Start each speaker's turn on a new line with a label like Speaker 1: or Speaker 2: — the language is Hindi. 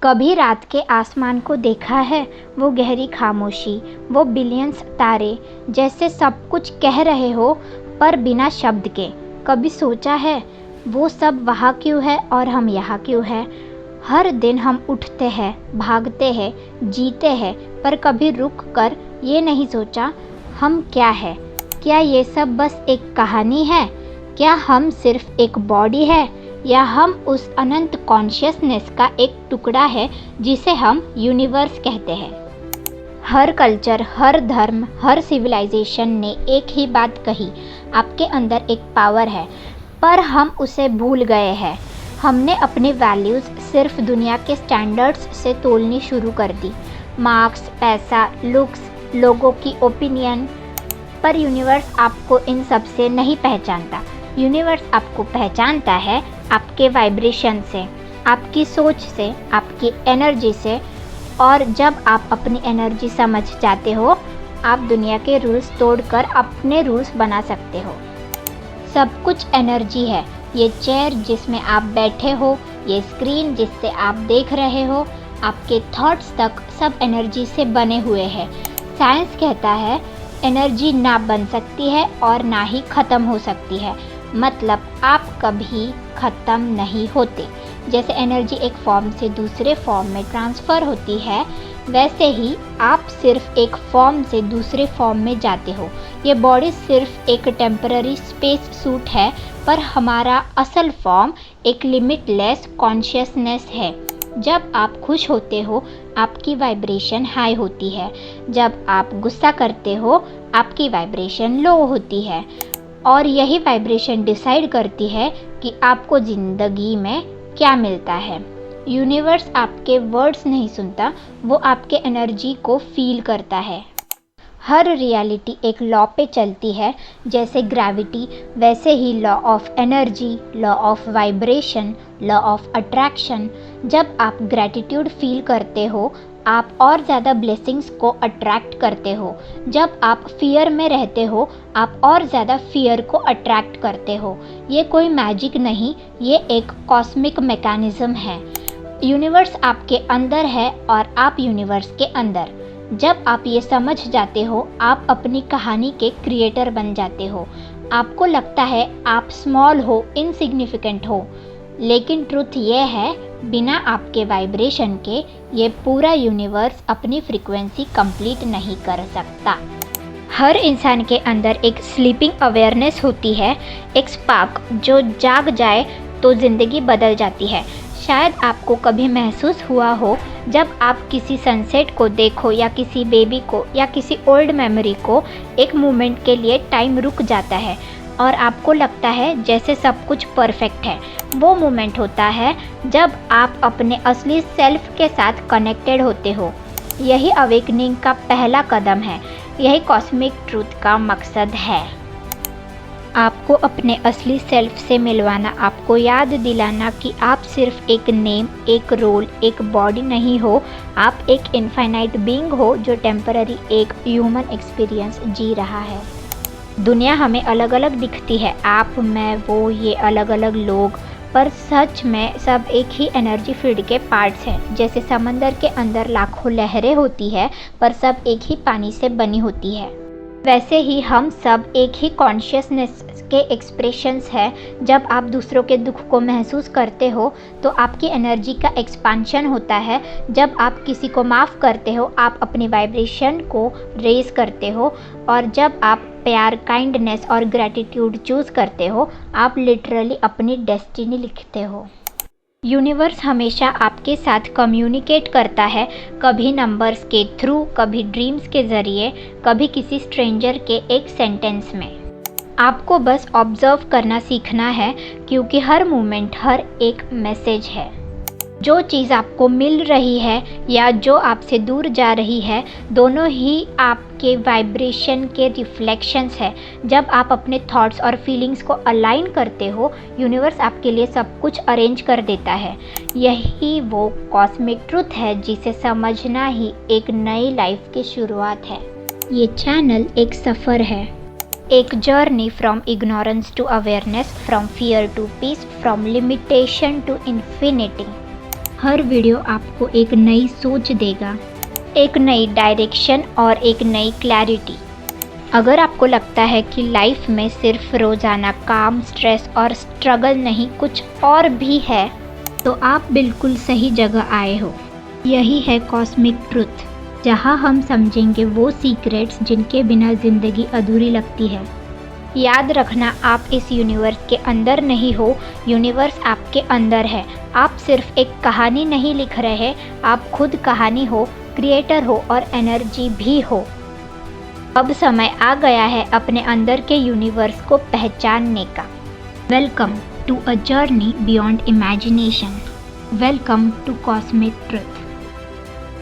Speaker 1: कभी रात के आसमान को देखा है? वो गहरी खामोशी, वो बिलियंस तारे, जैसे सब कुछ कह रहे हो पर बिना शब्द के। कभी सोचा है वो सब वहाँ क्यों है और हम यहाँ क्यों हैं? हर दिन हम उठते हैं, भागते हैं, जीते हैं, पर कभी रुक कर ये नहीं सोचा हम क्या है? क्या ये सब बस एक कहानी है? क्या हम सिर्फ एक बॉडी है, या हम उस अनंत कॉन्शियसनेस का एक टुकड़ा है जिसे हम यूनिवर्स कहते हैं? हर कल्चर, हर धर्म, हर सिविलाइजेशन ने एक ही बात कही, आपके अंदर एक पावर है, पर हम उसे भूल गए हैं। हमने अपने वैल्यूज़ सिर्फ दुनिया के स्टैंडर्ड्स से तोलनी शुरू कर दी, मार्क्स, पैसा, लुक्स, लोगों की ओपिनियन। पर यूनिवर्स आपको इन सब से नहीं पहचानता। यूनिवर्स आपको पहचानता है आपके वाइब्रेशन से, आपकी सोच से, आपकी एनर्जी से। और जब आप अपनी एनर्जी समझ जाते हो, आप दुनिया के रूल्स तोड़कर अपने रूल्स बना सकते हो। सब कुछ एनर्जी है। ये चेयर जिसमें आप बैठे हो, ये स्क्रीन जिससे आप देख रहे हो, आपके थॉट्स तक सब एनर्जी से बने हुए हैं। साइंस कहता है एनर्जी ना बन सकती है और ना ही ख़त्म हो सकती है, मतलब आप कभी ख़त्म नहीं होते। जैसे एनर्जी एक फॉर्म से दूसरे फॉर्म में ट्रांसफ़र होती है, वैसे ही आप सिर्फ एक फॉर्म से दूसरे फॉर्म में जाते हो। ये बॉडी सिर्फ एक टेम्पररी स्पेस सूट है, पर हमारा असल फॉर्म एक लिमिटलेस कॉन्शियसनेस है। जब आप खुश होते हो, आपकी वाइब्रेशन हाई होती है। जब आप गुस्सा करते हो, आपकी वाइब्रेशन लो होती है। और यही वाइब्रेशन डिसाइड करती है कि आपको ज़िंदगी में क्या मिलता है। यूनिवर्स आपके वर्ड्स नहीं सुनता, वो आपके एनर्जी को फील करता है। हर रियलिटी एक लॉ पे चलती है, जैसे ग्रेविटी, वैसे ही law of energy, law of vibration, law of attraction. जब आप ग्रैटिट्यूड फील करते हो, आप और ज़्यादा ब्लेसिंग्स को अट्रैक्ट करते हो। जब आप फियर में रहते हो, आप और ज़्यादा फियर को अट्रैक्ट करते हो। ये कोई मैजिक नहीं, ये एक कॉस्मिक मैकेनिज़्म है। यूनिवर्स आपके अंदर है और आप यूनिवर्स के अंदर। जब आप ये समझ जाते हो, आप अपनी कहानी के क्रिएटर बन जाते हो। आपको लगता है आप स्मॉल हो, इनसिग्निफिकेंट हो, लेकिन ट्रुथ ये है, बिना आपके वाइब्रेशन के ये पूरा यूनिवर्स अपनी फ्रीक्वेंसी कंप्लीट नहीं कर सकता। हर इंसान के अंदर एक स्लीपिंग अवेयरनेस होती है, एक स्पार्क जो जाग जाए तो ज़िंदगी बदल जाती है। शायद आपको कभी महसूस हुआ हो, जब आप किसी सनसेट को देखो, या किसी बेबी को, या किसी ओल्ड मेमोरी को, एक मोमेंट के लिए टाइम रुक जाता है और आपको लगता है जैसे सब कुछ परफेक्ट है। वो मोमेंट होता है जब आप अपने असली सेल्फ के साथ कनेक्टेड होते हो। यही अवेकनिंग का पहला कदम है, यही कॉस्मिक ट्रूथ का मकसद है। आपको अपने असली सेल्फ से मिलवाना, आपको याद दिलाना कि आप सिर्फ एक नेम, एक रोल, एक बॉडी नहीं हो। आप एक इनफाइनाइट बीइंग हो जो टेम्पररी एक ह्यूमन एक्सपीरियंस जी रहा है। दुनिया हमें अलग अलग दिखती है, आप, मैं, वो, ये अलग अलग लोग, पर सच में सब एक ही एनर्जी फील्ड के पार्ट्स हैं। जैसे समंदर के अंदर लाखों लहरें होती है, पर सब एक ही पानी से बनी होती है, वैसे ही हम सब एक ही कॉन्शियसनेस के एक्सप्रेशंस हैं। जब आप दूसरों के दुख को महसूस करते हो, तो आपकी एनर्जी का एक्सपांशन होता है। जब आप किसी को माफ़ करते हो, आप अपनी वाइब्रेशन को रेज करते हो। और जब आप प्यार, काइंडनेस और ग्रैटिट्यूड चूज़ करते हो, आप लिटरली अपनी डेस्टिनी लिखते हो। यूनिवर्स हमेशा आपके साथ कम्युनिकेट करता है, कभी नंबर्स के थ्रू, कभी ड्रीम्स के ज़रिए, कभी किसी स्ट्रेंजर के एक सेंटेंस में। आपको बस ऑब्ज़र्व करना सीखना है, क्योंकि हर मोमेंट, हर एक मैसेज है। जो चीज़ आपको मिल रही है या जो आपसे दूर जा रही है, दोनों ही आपके वाइब्रेशन के रिफ्लेक्शंस है। जब आप अपने थॉट्स और फीलिंग्स को अलाइन करते हो, यूनिवर्स आपके लिए सब कुछ अरेंज कर देता है। यही वो कॉस्मिक ट्रुथ है जिसे समझना ही एक नई लाइफ की शुरुआत है। ये चैनल एक सफ़र है, एक journey from ignorance to awareness, from fear to peace, from limitation to infinity. हर वीडियो आपको एक नई सोच देगा, एक नई डायरेक्शन और एक नई क्लैरिटी। अगर आपको लगता है कि लाइफ में सिर्फ रोज़ाना काम, स्ट्रेस और स्ट्रगल नहीं कुछ और भी है, तो आप बिल्कुल सही जगह आए हो। यही है कॉस्मिक ट्रुथ, जहाँ हम समझेंगे वो सीक्रेट्स जिनके बिना ज़िंदगी अधूरी लगती है। याद रखना, आप इस यूनिवर्स के अंदर नहीं हो, यूनिवर्स आपके अंदर है। आप सिर्फ एक कहानी नहीं लिख रहे, आप खुद कहानी हो, क्रिएटर हो और एनर्जी भी हो। अब समय आ गया है अपने अंदर के यूनिवर्स को पहचानने का। Welcome to a journey beyond imagination. Welcome to cosmic truth.